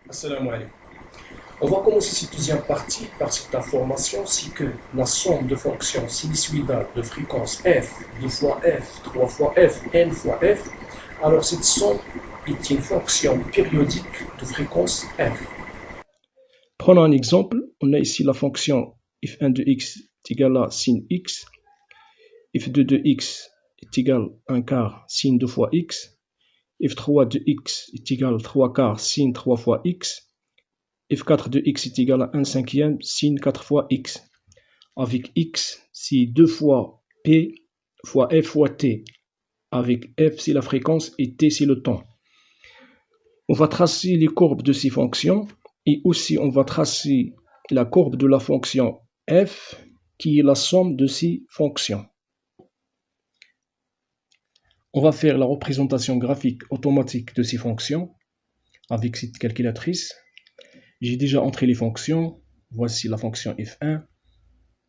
Assalamu alaikum. On va commencer cette deuxième partie par cette information, c'est que la somme de fonctions sinusoïdales de fréquence f, 2 fois f, 3 fois f, n fois f, alors cette somme est une fonction périodique de fréquence f. Prenons un exemple. On a ici la fonction f1 de x est égal à sin x, f2 de x est égal à 1 quart sin 2 fois x, f3 de x est égal à 3 quarts sin 3 fois x, f4 de x est égal à 1 cinquième sin 4 fois x. Avec x, c'est 2 fois p fois f fois t. Avec f, c'est la fréquence et t, c'est le temps. On va tracer les courbes de ces fonctions et aussi on va tracer la courbe de la fonction f qui est la somme de ces fonctions. On va faire la représentation graphique automatique de ces fonctions avec cette calculatrice. J'ai déjà entré les fonctions. Voici la fonction f1,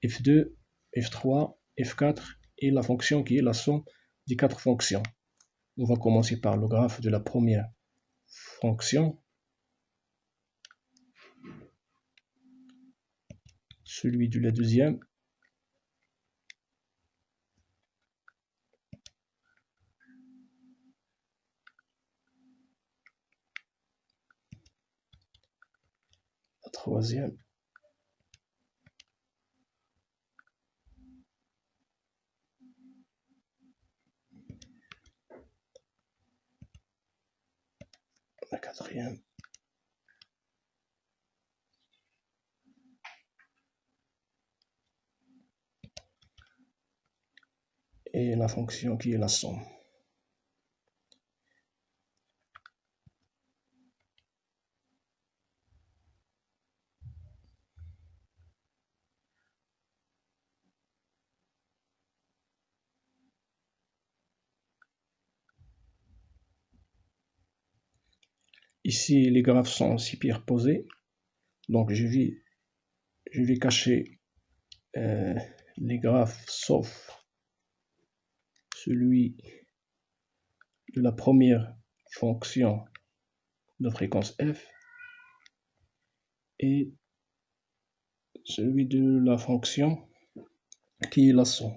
f2, f3, f4 et la fonction qui est la somme des 4 fonctions. On va commencer par le graphe de la première fonction, celui de la deuxième, la troisième, la quatrième, et la fonction qui est la somme. Ici, les graphes sont superposés, donc je vais cacher les graphes sauf celui de la première fonction de fréquence f et celui de la fonction qui est la somme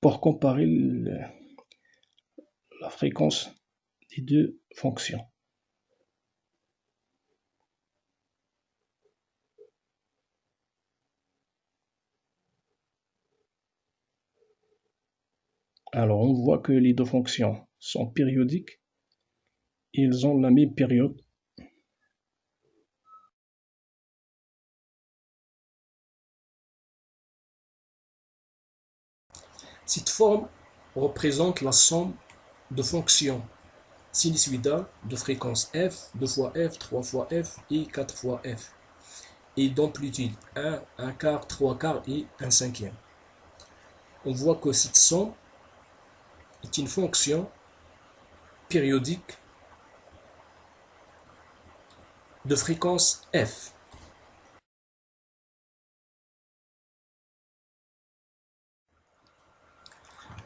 pour comparer la fréquence des deux fonctions. Alors on voit que les deux fonctions sont périodiques et ils ont la même période. Cette forme représente la somme de fonctions sinusoïdales de fréquence f, 2 fois f, 3 fois f et 4 fois f, et d'amplitude 1, 1 quart, 3 quarts et 1 cinquième. On voit que cette somme est une fonction périodique de fréquence f.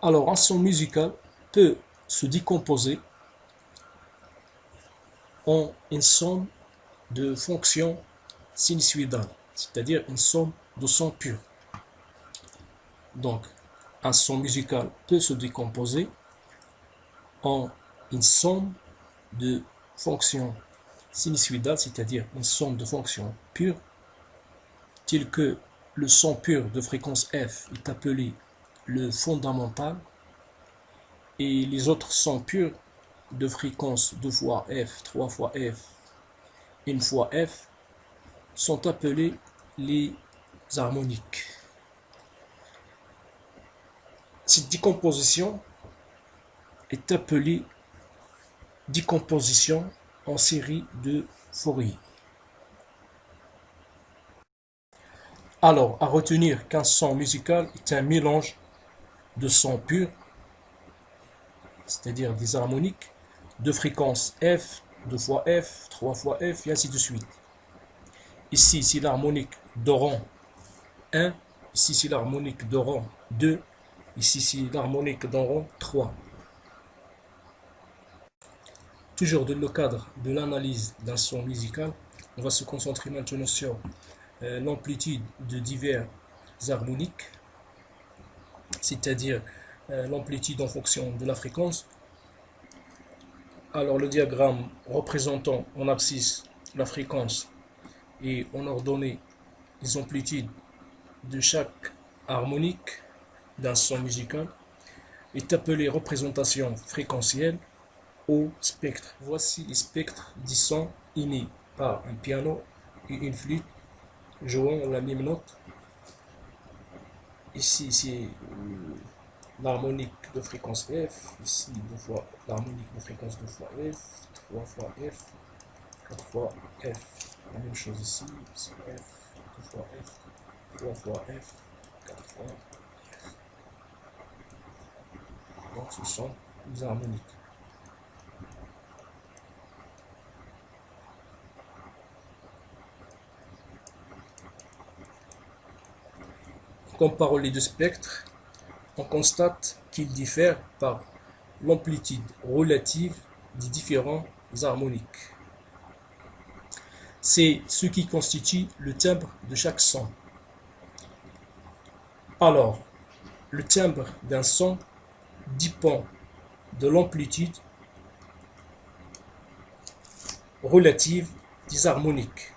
Alors, un son musical peut se décomposer en une somme de fonctions sinusoïdales, c'est-à-dire une somme de sons purs. Donc, un son musical peut se décomposer en une somme de fonctions sinusoïdales, c'est-à-dire une somme de fonctions pures, telles que le son pur de fréquence f est appelé le fondamental et les autres sons purs de fréquence 2 fois f, 3 fois f, 1 fois f sont appelés les harmoniques. Cette décomposition est appelée décomposition en série de Fourier. Alors, à retenir qu'un son musical est un mélange de sons purs, c'est-à-dire des harmoniques, de fréquence f, 2 fois f, 3 fois f, et ainsi de suite. Ici, c'est l'harmonique de rang 1, ici, c'est l'harmonique de rang 2, ici, c'est l'harmonique de rang 3. Toujours dans le cadre de l'analyse d'un son musical, on va se concentrer maintenant sur l'amplitude de divers harmoniques, c'est-à-dire l'amplitude en fonction de la fréquence. Alors le diagramme représentant en abscisse la fréquence et en ordonnée les amplitudes de chaque harmonique d'un son musical est appelé représentation fréquentielle au spectre. Voici les spectres du son émis par un piano et une flûte jouant la même note. Ici, c'est l'harmonique de fréquence F. Ici, deux fois l'harmonique de fréquence 2 fois F, 3 fois F, 4 fois F. La même chose ici, c'est F, 2 fois F, 3 fois F, 4 fois F. Donc, ce sont les harmoniques. Comparant les deux spectres, on constate qu'ils diffèrent par l'amplitude relative des différents harmoniques. C'est ce qui constitue le timbre de chaque son. Alors, le timbre d'un son dépend de l'amplitude relative des harmoniques.